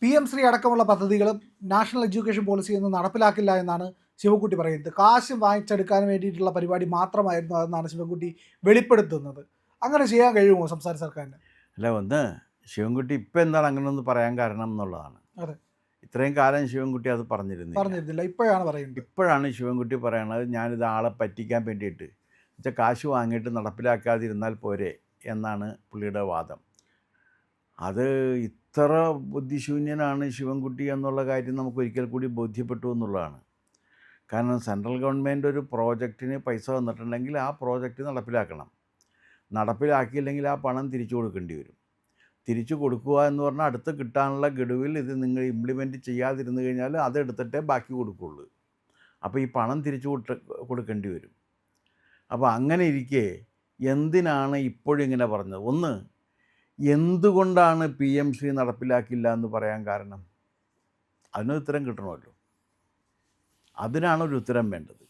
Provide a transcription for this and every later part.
PM-ശ്രീ അടക്കമുള്ള പദ്ധതികളും national education പോളിസിയൊന്നും നടപ്പിലാക്കില്ല എന്നാണ് ശിവൻകുട്ടി പറയുന്നത്. കാശ് വാങ്ങിച്ചെടുക്കാൻ വേണ്ടിയിട്ടുള്ള പരിപാടി മാത്രമായിരുന്നു അതെന്നാണ് ശിവൻകുട്ടി വെളിപ്പെടുത്തുന്നത്. അങ്ങനെ ചെയ്യാൻ കഴിയുമോ സംസ്ഥാന സർക്കാരിന്? അല്ല, ഒന്ന് ശിവൻകുട്ടി ഇപ്പം എന്താണ് അങ്ങനെയൊന്ന് പറയാൻ കാരണം എന്നുള്ളതാണ്. അതെ, ഇത്രയും കാലം ശിവൻകുട്ടി അത് പറഞ്ഞിരുന്നില്ല. ഇപ്പോഴാണ് പറയുന്നത്. ഇപ്പോഴാണ് ശിവൻകുട്ടി പറയണത് ഞാനിത് ആളെ പറ്റിക്കാൻ വേണ്ടിയിട്ട് വെച്ചാൽ കാശ് വാങ്ങിയിട്ട് നടപ്പിലാക്കാതിരുന്നാൽ പോരെ എന്നാണ് പുള്ളിയുടെ വാദം. അത് ഇത്ര ബുദ്ധിശൂന്യനാണ് ശിവൻകുട്ടി എന്നുള്ള കാര്യം നമുക്ക് ഒരിക്കൽ കൂടി ബോധ്യപ്പെട്ടു എന്നുള്ളതാണ്. കാരണം സെൻട്രൽ ഗവൺമെൻറ് ഒരു പ്രോജക്റ്റിന് പൈസ തന്നിട്ടുണ്ടെങ്കിൽ ആ പ്രോജക്റ്റ് നടപ്പിലാക്കണം. നടപ്പിലാക്കിയില്ലെങ്കിൽ ആ പണം തിരിച്ചു കൊടുക്കേണ്ടി വരും. തിരിച്ചു കൊടുക്കുക എന്ന് പറഞ്ഞാൽ അടുത്ത് കിട്ടാനുള്ള ഗഡുവിൽ ഇത് നിങ്ങൾ ഇംപ്ലിമെൻറ്റ് ചെയ്യാതിരുന്നു കഴിഞ്ഞാൽ അതെടുത്തിട്ടേ ബാക്കി കൊടുക്കുകയുള്ളൂ. അപ്പോൾ ഈ പണം തിരിച്ചു കൊടുക്കേണ്ടി വരും. അപ്പോൾ അങ്ങനെ ഇരിക്കെ എന്തിനാണ് ഇപ്പോഴും ഇങ്ങനെ പറഞ്ഞത്? ഒന്ന്, എന്തുകൊണ്ടാണ് PM-ശ്രീ നടപ്പിലാക്കില്ല എന്ന് പറയാൻ കാരണം? അതിനൊരു ഉത്തരം കിട്ടണമല്ലോ. അതിനാണ് ഒരു ഉത്തരം വേണ്ടത്.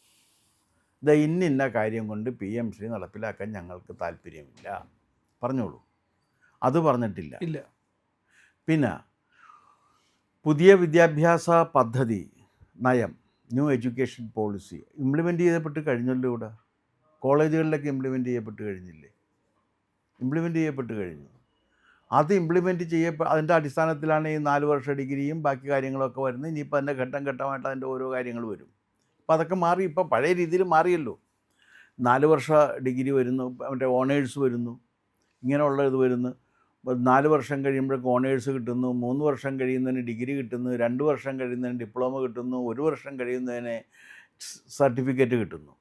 ഇന്ന കാര്യം കൊണ്ട് PM-ശ്രീ നടപ്പിലാക്കാൻ ഞങ്ങൾക്ക് താല്പര്യമില്ല, പറഞ്ഞോളൂ. അത് പറഞ്ഞിട്ടില്ല. ഇല്ല. പിന്നെ പുതിയ വിദ്യാഭ്യാസ പദ്ധതി നയം, ന്യൂ എഡ്യൂക്കേഷൻ പോളിസി ഇംപ്ലിമെൻറ്റ് ചെയ്യപ്പെട്ട് കഴിഞ്ഞല്ലോ. ഇവിടെ കോളേജുകളിലൊക്കെ ഇംപ്ലിമെൻറ്റ് ചെയ്യപ്പെട്ട് കഴിഞ്ഞില്ലേ? ഇംപ്ലിമെൻറ്റ് ചെയ്യപ്പെട്ട് കഴിഞ്ഞു. അത് ഇംപ്ലിമെൻറ്റ് അതിൻ്റെ അടിസ്ഥാനത്തിലാണ് ഈ 4 വർഷ ഡിഗ്രിയും ബാക്കി കാര്യങ്ങളൊക്കെ വരുന്നത്. ഇനിയിപ്പോൾ അതിൻ്റെ ഘട്ടം ഘട്ടമായിട്ട് അതിൻ്റെ ഓരോ കാര്യങ്ങൾ വരും. അപ്പോൾ അതൊക്കെ മാറി, ഇപ്പോൾ പഴയ രീതിയിൽ മാറിയല്ലോ. 4 വർഷ ഡിഗ്രി വരുന്നു, മറ്റേ ഓണേഴ്സ് വരുന്നു, ഇങ്ങനെയുള്ള ഇത് വരുന്നു. 4 വർഷം കഴിയുമ്പോഴേക്ക് ഓണേഴ്സ് കിട്ടുന്നു, 3 വർഷം കഴിയുന്നതിന് ഡിഗ്രി കിട്ടുന്നു, 2 വർഷം കഴിയുന്നതിന് ഡിപ്ലോമ കിട്ടുന്നു, 1 വർഷം കഴിയുന്നതിന് സർട്ടിഫിക്കറ്റ് കിട്ടുന്നു.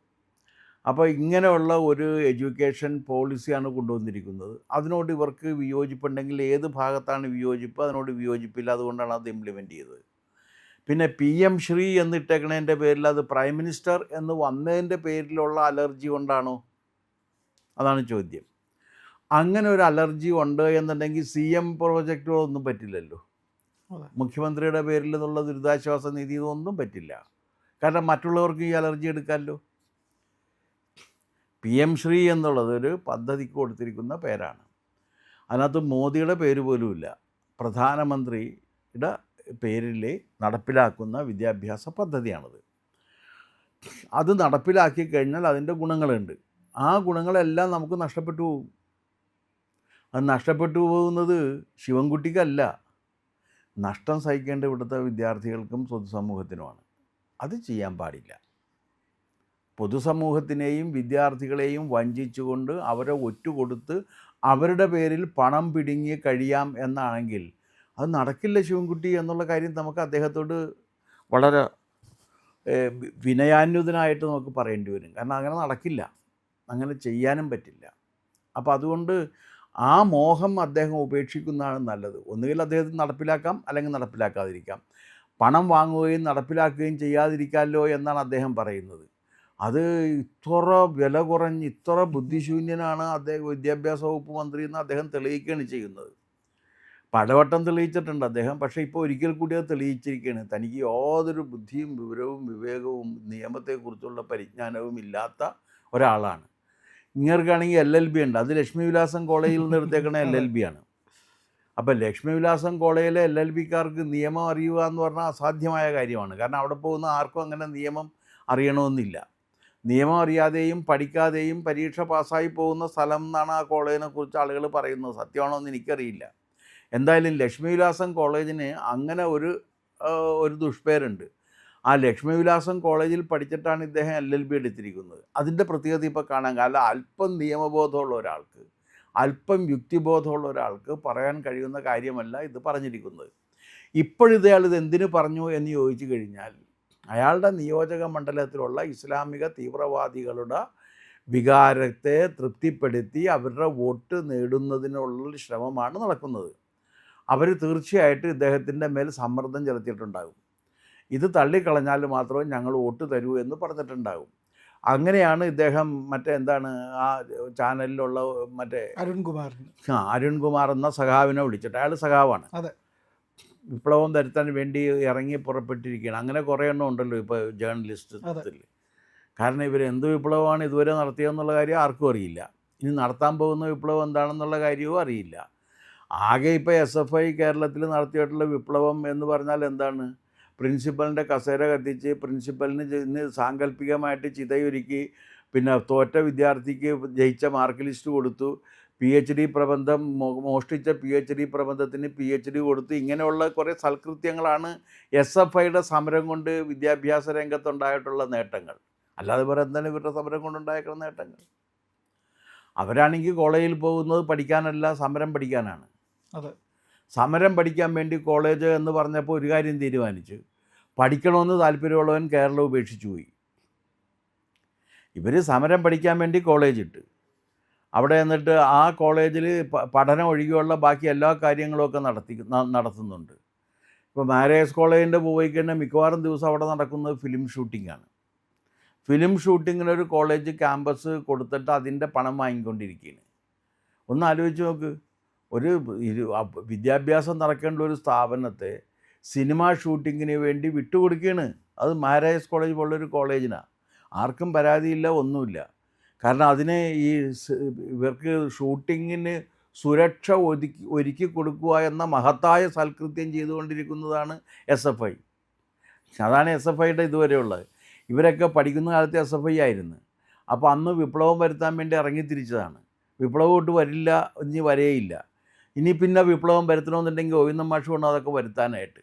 അപ്പോൾ ഇങ്ങനെയുള്ള ഒരു എഡ്യൂക്കേഷൻ പോളിസിയാണ് കൊണ്ടുവന്നിരിക്കുന്നത്. അതിനോട് ഇവർക്ക് വിയോജിപ്പുണ്ടെങ്കിൽ ഏത് ഭാഗത്താണ് വിയോജിപ്പ്? അതിനോട് വിയോജിപ്പില്ല. അതുകൊണ്ടാണ് അത് ഇംപ്ലിമെൻറ്റ് ചെയ്തത്. പിന്നെ PM-ശ്രീ എന്നിട്ടേക്കണതിൻ്റെ പേരിൽ അത് പ്രൈം മിനിസ്റ്റർ എന്ന് വന്നതിൻ്റെ പേരിലുള്ള അലർജി കൊണ്ടാണോ? അതാണ് ചോദ്യം. അങ്ങനെ ഒരു അലർജി ഉണ്ട് എന്നുണ്ടെങ്കിൽ CM പ്രോജക്റ്റുകളൊന്നും പറ്റില്ലല്ലോ. മുഖ്യമന്ത്രിയുടെ പേരിൽ നിന്നുള്ള ദുരിതാശ്വാസ നിധി ഇതൊന്നും പറ്റില്ല. കാരണം മറ്റുള്ളവർക്ക് ഈ അലർജി എടുക്കാമല്ലോ. PM-ശ്രീ എന്നുള്ളത് ഒരു പദ്ധതിക്ക് കൊടുത്തിരിക്കുന്ന പേരാണ്. അതിനകത്ത് മോദിയുടെ പേര് പോലുമില്ല. പ്രധാനമന്ത്രിയുടെ പേരിൽ നടപ്പിലാക്കുന്ന വിദ്യാഭ്യാസ പദ്ധതിയാണത്. അത് നടപ്പിലാക്കി കഴിഞ്ഞാൽ അതിൻ്റെ ഗുണങ്ങളുണ്ട്. ആ ഗുണങ്ങളെല്ലാം നമുക്ക് നഷ്ടപ്പെട്ടു പോകും. അത് നഷ്ടപ്പെട്ടു പോകുന്നത് ശിവൻകുട്ടിക്കല്ല, നഷ്ടം സഹിക്കേണ്ട ഇവിടുത്തെ വിദ്യാർത്ഥികൾക്കും പൊതുസമൂഹത്തിനുമാണ്. അത് ചെയ്യാൻ പാടില്ല. പൊതുസമൂഹത്തിനെയും വിദ്യാർത്ഥികളെയും വഞ്ചിച്ചുകൊണ്ട് അവരെ ഒറ്റുകൊടുത്ത് അവരുടെ പേരിൽ പണം പിടുങ്ങി കഴിയാം എന്നാണെങ്കിൽ അത് നടക്കില്ല ശിവൻകുട്ടി എന്നുള്ള കാര്യം നമുക്ക് അദ്ദേഹത്തോട് വളരെ വിനയാന്വിതനായിട്ട് നമുക്ക് പറയേണ്ടി വരും. കാരണം അങ്ങനെ നടക്കില്ല, അങ്ങനെ ചെയ്യാനും പറ്റില്ല. അപ്പോൾ അതുകൊണ്ട് ആ മോഹം അദ്ദേഹം ഉപേക്ഷിക്കുന്നതാണ് നല്ലത്. ഒന്നുകിൽ അദ്ദേഹത്തിന് നടപ്പിലാക്കാം, അല്ലെങ്കിൽ നടപ്പിലാക്കാതിരിക്കാം. പണം വാങ്ങുകയും നടപ്പിലാക്കുകയും ചെയ്യാതിരിക്കാമല്ലോ എന്നാണ് അദ്ദേഹം പറയുന്നത്. അത് ഇത്ര വില കുറഞ്ഞ് ഇത്ര ബുദ്ധിശൂന്യനാണ് അദ്ദേഹം വിദ്യാഭ്യാസ വകുപ്പ് മന്ത്രി എന്ന് അദ്ദേഹം തെളിയിക്കുകയാണ് ചെയ്യുന്നത്. പലവട്ടം തെളിയിച്ചിട്ടുണ്ട് അദ്ദേഹം. പക്ഷേ ഇപ്പോൾ ഒരിക്കൽ കൂടി അത് തെളിയിച്ചിരിക്കുകയാണ്. തനിക്ക് യാതൊരു ബുദ്ധിയും വിവരവും വിവേകവും നിയമത്തെക്കുറിച്ചുള്ള പരിജ്ഞാനവും ഇല്ലാത്ത ഒരാളാണ്. ഇങ്ങർക്കാണെങ്കിൽ LLB ഉണ്ട്. അത് ലക്ഷ്മി വിലാസം കോളേജിൽ നിന്ന് എടുത്തേക്കണ LLB ആണ്. അപ്പോൾ ലക്ഷ്മി വിലാസം കോളേജിലെ LLBക്കാർക്ക് നിയമം അറിയുക എന്ന് പറഞ്ഞാൽ അസാധ്യമായ കാര്യമാണ്. കാരണം അവിടെ പോകുന്ന ആർക്കും അങ്ങനെ നിയമം അറിയണമെന്നില്ല. നിയമം അറിയാതെയും പഠിക്കാതെയും പരീക്ഷ പാസ്സായി പോകുന്ന സ്ഥലം എന്നാണ് ആ കോളേജിനെ കുറിച്ച് ആളുകൾ പറയുന്നത്. സത്യമാണോ എന്ന് എനിക്കറിയില്ല. എന്തായാലും ലക്ഷ്മി വിലാസം കോളേജിന് അങ്ങനെ ഒരു ദുഷ്പേരുണ്ട്. ആ ലക്ഷ്മി വിലാസം കോളേജിൽ പഠിച്ചിട്ടാണ് ഇദ്ദേഹം LLB എടുത്തിരിക്കുന്നത്. അതിൻ്റെ പ്രത്യേകത ഇപ്പോൾ കാണാൻ. കാരണം അല്പം നിയമബോധമുള്ള ഒരാൾക്ക്, അല്പം യുക്തിബോധമുള്ള ഒരാൾക്ക് പറയാൻ കഴിയുന്ന കാര്യമല്ല ഇത് പറഞ്ഞിരിക്കുന്നത്. ഇപ്പോഴിതയാൾ എന്തിനു പറഞ്ഞു എന്ന് ചോദിച്ചു കഴിഞ്ഞാൽ, അയാളുടെ നിയോജക മണ്ഡലത്തിലുള്ള ഇസ്ലാമിക തീവ്രവാദികളുടെ വികാരത്തെ തൃപ്തിപ്പെടുത്തി അവരുടെ വോട്ട് നേടുന്നതിനുള്ള ശ്രമമാണ് നടക്കുന്നത്. അവർ തീർച്ചയായിട്ടും ഇദ്ദേഹത്തിൻ്റെ മേൽ സമ്മർദ്ദം ചെലുത്തിയിട്ടുണ്ടാകും. ഇത് തള്ളിക്കളഞ്ഞാൽ മാത്രമേ ഞങ്ങൾ വോട്ട് തരൂ എന്ന് പറഞ്ഞിട്ടുണ്ടാകും. അങ്ങനെയാണ് ഇദ്ദേഹം ആ ചാനലിലുള്ള അരുൺകുമാർ എന്ന സഖാവിനെ വിളിച്ചിട്ട്, അയാൾ സഖാവാണ്, വിപ്ലവം വരുത്താൻ വേണ്ടി ഇറങ്ങി പുറപ്പെട്ടിരിക്കുകയാണ്. അങ്ങനെ കുറേ എണ്ണം ഉണ്ടല്ലോ ഇപ്പോൾ ജേർണലിസ്റ്റത്തിൽ. കാരണം ഇവരെന്ത് വിപ്ലവമാണ് ഇതുവരെ നടത്തിയതെന്നുള്ള കാര്യം ആർക്കും അറിയില്ല. ഇനി നടത്താൻ പോകുന്ന വിപ്ലവം എന്താണെന്നുള്ള കാര്യവും അറിയില്ല. ആകെ ഇപ്പോൾ SFI കേരളത്തിൽ നടത്തിയിട്ടുള്ള വിപ്ലവം എന്ന് പറഞ്ഞാൽ എന്താണ്? പ്രിൻസിപ്പലിൻ്റെ കസേര കത്തിച്ച് പ്രിൻസിപ്പലിന് ഇന്ന് സാങ്കല്പികമായിട്ട് ചിതയൊരുക്കി, പിന്നെ തോറ്റ വിദ്യാർത്ഥിക്ക് ജയിച്ച മാർക്ക് ലിസ്റ്റ് കൊടുത്തു, PhD പ്രബന്ധം മോഷ്ടിച്ച PhD പ്രബന്ധത്തിന് PhD കൊടുത്തു. ഇങ്ങനെയുള്ള കുറേ സൽകൃത്യങ്ങളാണ് SFIയുടെ സമരം കൊണ്ട് വിദ്യാഭ്യാസ രംഗത്തുണ്ടായിട്ടുള്ള നേട്ടങ്ങൾ. അല്ലാതെ വേറെ എന്താണ് ഇവരുടെ സമരം കൊണ്ടുണ്ടായിട്ടുള്ള നേട്ടങ്ങൾ? അവരാണെങ്കിൽ കോളേജിൽ പോകുന്നത് പഠിക്കാനല്ല, സമരം പഠിക്കാനാണ്. അതെ. സമരം പഠിക്കാൻ വേണ്ടി കോളേജ് എന്ന് പറഞ്ഞപ്പോൾ ഒരു കാര്യം തീരുമാനിച്ചു, പഠിക്കണമെന്ന് താല്പര്യമുള്ളവൻ കേരളം ഉപേക്ഷിച്ചു പോയി. ഇവർ സമരം പഠിക്കാൻ വേണ്ടി കോളേജ് ഇട്ട് അവിടെ എന്നിട്ട് ആ കോളേജിൽ പഠനം ഒഴികെയുള്ള ബാക്കി എല്ലാ കാര്യങ്ങളുമൊക്കെ നടത്തുന്നുണ്ട്. ഇപ്പോൾ മാരേജ് കോളേജിൻ്റെ പോയി കഴിഞ്ഞാൽ മിക്കവാറും ദിവസം അവിടെ നടക്കുന്നത് ഫിലിം ഷൂട്ടിങ്ങാണ്. ഫിലിം ഷൂട്ടിങ്ങിനൊരു കോളേജ് ക്യാമ്പസ് കൊടുത്തിട്ട് അതിൻ്റെ പണം വാങ്ങിക്കൊണ്ടിരിക്കുകയാണ്. ഒന്ന് ആലോചിച്ച് നോക്ക്, ഒരു വിദ്യാഭ്യാസം നടക്കേണ്ട ഒരു സ്ഥാപനത്തെ സിനിമ ഷൂട്ടിങ്ങിന് വേണ്ടി വിട്ടുകൊടുക്കുകയാണ്. അത് മാരേജ് കോളേജ് പോലുള്ളൊരു കോളേജിനാണ്. ആർക്കും പരാതിയില്ല, ഒന്നുമില്ല. കാരണം അതിന് ഇവർക്ക് ഷൂട്ടിങ്ങിന് സുരക്ഷ ഒരുക്കി കൊടുക്കുക എന്ന മഹത്തായ സൽകൃത്യം ചെയ്തുകൊണ്ടിരിക്കുന്നതാണ് SFI. അതാണ് SFIയുടെ ഇതുവരെയുള്ളത്. ഇവരൊക്കെ പഠിക്കുന്ന കാലത്ത് SFI ആയിരുന്നു. അപ്പോൾ അന്ന് വിപ്ലവം വരുത്താൻ വേണ്ടി ഇറങ്ങിത്തിരിച്ചതാണ്. വിപ്ലവം ഒട്ട് വരില്ല, ഇനി വരേയില്ല. ഇനി പിന്നെ വിപ്ലവം വരുത്തണമെന്നുണ്ടെങ്കിൽ ഗോവിന്ദൻ മാഷ് വേണം അതൊക്കെ വരുത്താനായിട്ട്.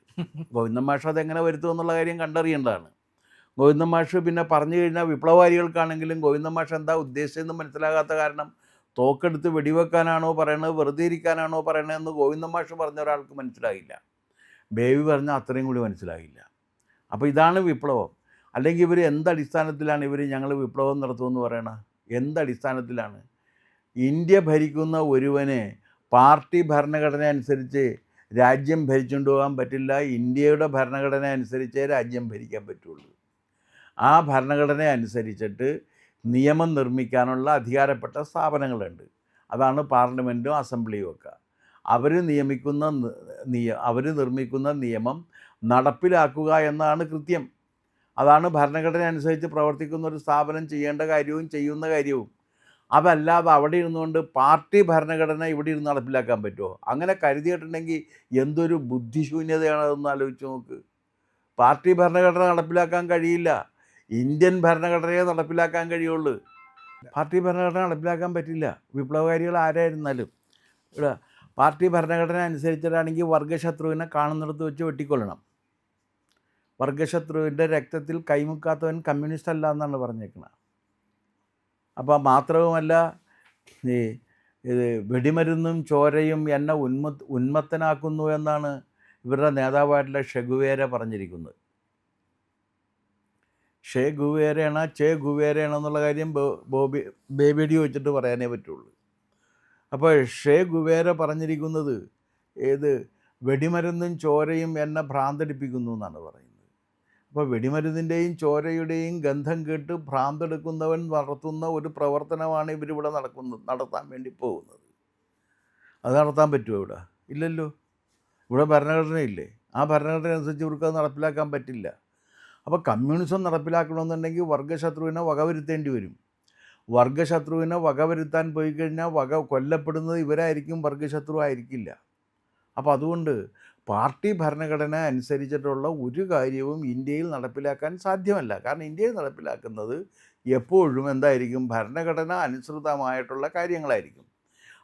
ഗോവിന്ദൻ മാഷ് അതെങ്ങനെ വരുത്തുമെന്നുള്ള കാര്യം കണ്ടറിയേണ്ടതാണ്. ഗോവിന്ദൻ മാഷ് പിന്നെ പറഞ്ഞു കഴിഞ്ഞാൽ വിപ്ലവകാരികൾക്കാണെങ്കിലും ഗോവിന്ദൻ മാഷ് എന്താ ഉദ്ദേശിച്ചതെന്ന് മനസ്സിലാകാത്ത കാരണം തോക്കെടുത്ത് വെടിവെക്കാനാണോ പറയണത്, വെറുതെ ഇരിക്കാനാണോ പറയണതെന്ന് ഗോവിന്ദൻ മാഷ് പറഞ്ഞ ഒരാൾക്ക് മനസ്സിലാകില്ല. ബേബി പറഞ്ഞാൽ അത്രയും കൂടി മനസ്സിലാകില്ല. അപ്പോൾ ഇതാണ് വിപ്ലവം. അല്ലെങ്കിൽ ഇവർ എന്തടിസ്ഥാനത്തിലാണ് ഞങ്ങൾ വിപ്ലവം നടത്തുമെന്ന് പറയണത്? എന്തടിസ്ഥാനത്തിലാണ്? ഇന്ത്യ ഭരിക്കുന്ന ഒരുവനെ പാർട്ടി ഭരണഘടന അനുസരിച്ച് രാജ്യം ഭരിച്ചുകൊണ്ട് പോകാൻ പറ്റില്ല. ഇന്ത്യയുടെ ഭരണഘടന അനുസരിച്ചേ രാജ്യം ഭരിക്കാൻ പറ്റുള്ളൂ. ആ ഭരണഘടന അനുസരിച്ചിട്ട് നിയമം നിർമ്മിക്കാനുള്ള അധികാരപ്പെട്ട സ്ഥാപനങ്ങളുണ്ട്. അതാണ് പാർലമെൻറ്റും അസംബ്ലിയും ഒക്കെ. അവർ നിർമ്മിക്കുന്ന നിയമം നടപ്പിലാക്കുക എന്നതാണ് കൃത്യം. അതാണ് ഭരണഘടന അനുസരിച്ച് പ്രവർത്തിക്കുന്ന ഒരു സ്ഥാപനം ചെയ്യേണ്ട കാര്യവും ചെയ്യുന്ന കാര്യവും. അതല്ലാതെ അവിടെ ഇരുന്നുകൊണ്ട് പാർട്ടി ഭരണഘടന ഇവിടെ ഇരുന്ന് നടപ്പിലാക്കാൻ പറ്റുമോ? അങ്ങനെ കരുതിയിട്ടുണ്ടെങ്കിൽ എന്തൊരു ബുദ്ധിശൂന്യതയാണതെന്ന് ആലോചിച്ച് നോക്ക്. പാർട്ടി ഭരണഘടന നടപ്പിലാക്കാൻ കഴിയില്ല. ഇന്ത്യൻ ഭരണഘടനയെ നടപ്പിലാക്കാൻ കഴിയുള്ളൂ. പാർട്ടി ഭരണഘടന നടപ്പിലാക്കാൻ പറ്റില്ല. വിപ്ലവകാരികൾ ആരായിരുന്നാലും ഇവിടെ പാർട്ടി ഭരണഘടന അനുസരിച്ചിട്ടാണെങ്കിൽ വർഗശത്രുവിനെ കാണുന്നിടത്ത് വെച്ച് വെട്ടിക്കൊള്ളണം. വർഗശത്രുവിൻ്റെ രക്തത്തിൽ കൈമുക്കാത്തവൻ കമ്മ്യൂണിസ്റ്റ് അല്ല എന്നാണ് പറഞ്ഞേക്കുന്നത്. അപ്പോൾ മാത്രവുമല്ല, ഇത് വെടിമരുന്നും ചോരയും എന്നെ ഉന്മത്തനാക്കുന്നു എന്നാണ് ഇവരുടെ നേതാവായിട്ടുള്ള ഷെഗുവേര പറഞ്ഞിരിക്കുന്നത്. ഷേ ഗുവേരയാണോ ചേ ഗുവേരയാണോ എന്നുള്ള കാര്യം ബേബിയോട് ചോദിച്ചിട്ട് പറയാനേ പറ്റുള്ളൂ. അപ്പോൾ ഷേ ഗുവേര പറഞ്ഞിരിക്കുന്നത് വെടിമരുന്നും ചോരയും എന്നെ ഭ്രാന്തടിപ്പിക്കുന്നു എന്നാണ് പറയുന്നത്. അപ്പോൾ വെടിമരുന്നിൻ്റെയും ചോരയുടെയും ഗന്ധം കേട്ട് ഭ്രാന്തെടുക്കുന്നവൻ നടത്തുന്ന ഒരു പ്രവർത്തനമാണ് ഇവരിവിടെ നടത്താൻ വേണ്ടി പോകുന്നത്. അത് നടത്താൻ പറ്റുമോ ഇവിടെ? ഇല്ലല്ലോ. ഇവിടെ ഭരണഘടനയില്ലേ? ആ ഭരണഘടന അനുസരിച്ച് ഇവർക്ക് അത് നടപ്പിലാക്കാൻ പറ്റില്ല. അപ്പോൾ കമ്മ്യൂണിസം നടപ്പിലാക്കണമെന്നുണ്ടെങ്കിൽ വർഗശത്രുവിനെ വകവരുത്തേണ്ടി വരും. വർഗശത്രുവിനെ വകവരുത്താൻ പോയി കഴിഞ്ഞാൽ കൊല്ലപ്പെടുന്നത് ഇവരായിരിക്കും, വർഗശത്രു ആയിരിക്കില്ല. അപ്പോൾ അതുകൊണ്ട് പാർട്ടി ഭരണഘടന അനുസരിച്ചിട്ടുള്ള ഒരു കാര്യവും ഇന്ത്യയിൽ നടപ്പിലാക്കാൻ സാധ്യമല്ല. കാരണം ഇന്ത്യയിൽ നടപ്പിലാക്കുന്നത് എപ്പോഴും എന്തായിരിക്കും? ഭരണഘടന അനുസൃതമായിട്ടുള്ള കാര്യങ്ങളായിരിക്കും.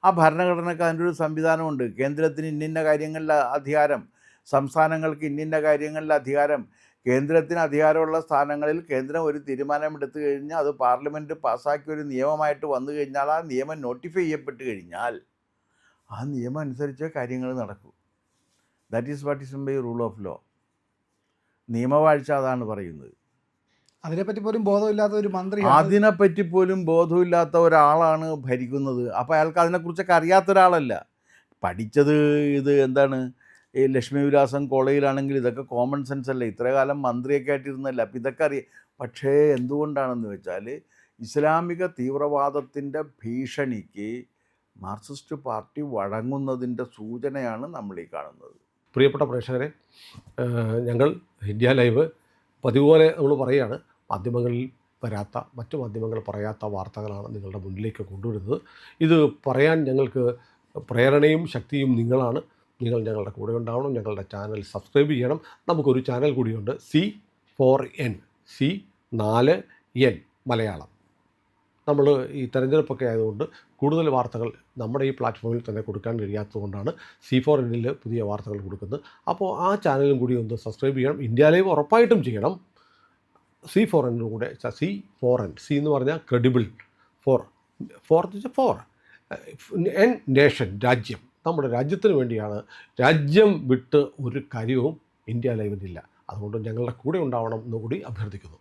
ആ ഭരണഘടനയ്ക്ക് അതിൻ്റെ ഒരു സംവിധാനമുണ്ട്. കേന്ദ്രത്തിന് ഇന്നിന്ന കാര്യങ്ങളിലെ അധികാരം, സംസ്ഥാനങ്ങൾക്ക് ഇന്നിന്ന കാര്യങ്ങളിലെ അധികാരം. കേന്ദ്രത്തിന് അധികാരമുള്ള സ്ഥാനങ്ങളിൽ കേന്ദ്രം ഒരു തീരുമാനമെടുത്തു കഴിഞ്ഞാൽ അത് പാർലമെൻറ്റ് പാസ്സാക്കിയ ഒരു നിയമമായിട്ട് വന്നു കഴിഞ്ഞാൽ ആ നിയമം നോട്ടിഫൈ ചെയ്യപ്പെട്ട് കഴിഞ്ഞാൽ ആ നിയമം അനുസരിച്ച് കാര്യങ്ങൾ നടക്കൂ. That is what is by rule of law. നിയമവാഴ്ച അതാണ് പറയുന്നത്. അതിനെപ്പറ്റി പോലും ബോധമില്ലാത്ത ഒരു മന്ത്രി, അതിനെപ്പറ്റി പോലും ബോധമില്ലാത്ത ഒരാളാണ് ഭരിക്കുന്നത്. അപ്പോൾ അയാൾക്ക് അതിനെക്കുറിച്ചൊക്കെ അറിയാത്ത ഒരാളല്ല. പഠിച്ചത് എന്താണ്, ഈ ലക്ഷ്മി വിലാസം കോളേജിലാണെങ്കിൽ ഇതൊക്കെ കോമൺ സെൻസ് അല്ലേ? ഇത്ര കാലം മന്ത്രിയൊക്കെ ആയിട്ടിരുന്നല്ല. അപ്പോൾ ഇതൊക്കെ അറിയാം. പക്ഷേ എന്തുകൊണ്ടാണെന്ന് വെച്ചാൽ ഇസ്ലാമിക തീവ്രവാദത്തിൻ്റെ ഭീഷണിക്ക് മാർക്സിസ്റ്റ് പാർട്ടി വഴങ്ങുന്നതിൻ്റെ സൂചനയാണ് നമ്മൾ ഈ കാണുന്നത്. പ്രിയപ്പെട്ട പ്രേക്ഷകരെ, ഞങ്ങൾ ഇന്ത്യ ലൈവ് പതിപോലെ നമ്മൾ പറയുകയാണ്, മാധ്യമങ്ങളിൽ വരാത്ത, മറ്റു മാധ്യമങ്ങൾ പറയാത്ത വാർത്തകളാണ് നിങ്ങളുടെ മുന്നിലേക്ക് കൊണ്ടുവരുന്നത്. ഇത് പറയാൻ ഞങ്ങൾക്ക് പ്രേരണയും ശക്തിയും നിങ്ങളാണ്. നിങ്ങൾ ഞങ്ങളുടെ കൂടെ ഉണ്ടാവണം. ഞങ്ങളുടെ ചാനൽ സബ്സ്ക്രൈബ് ചെയ്യണം. നമുക്കൊരു ചാനൽ കൂടിയുണ്ട്, C4N, C4N മലയാളം. നമ്മൾ ഈ തെരഞ്ഞെടുപ്പൊക്കെ ആയതുകൊണ്ട് കൂടുതൽ വാർത്തകൾ നമ്മുടെ ഈ പ്ലാറ്റ്ഫോമിൽ തന്നെ കൊടുക്കാൻ കഴിയാത്തതുകൊണ്ടാണ് C4Nൽ പുതിയ വാർത്തകൾ കൊടുക്കുന്നത്. അപ്പോൾ ആ ചാനലും കൂടി ഒന്ന് സബ്സ്ക്രൈബ് ചെയ്യണം. ഇന്ത്യ ലൈവ് ഉറപ്പായിട്ടും ചെയ്യണം. C4N കൂടെ, C4N, C എന്ന് പറഞ്ഞാൽ ക്രെഡിബിൾ, ഫോർ എൻ നേഷൻ, രാജ്യം. നമ്മുടെ രാജ്യത്തിന് വേണ്ടിയാണ്. രാജ്യം വിട്ട് ഒരു കാര്യവും ഇന്ത്യ ലൈവിനില്ല. അതുകൊണ്ട് ഞങ്ങളുടെ കൂടെ ഉണ്ടാവണം എന്നുകൂടി അഭ്യർത്ഥിക്കുന്നു.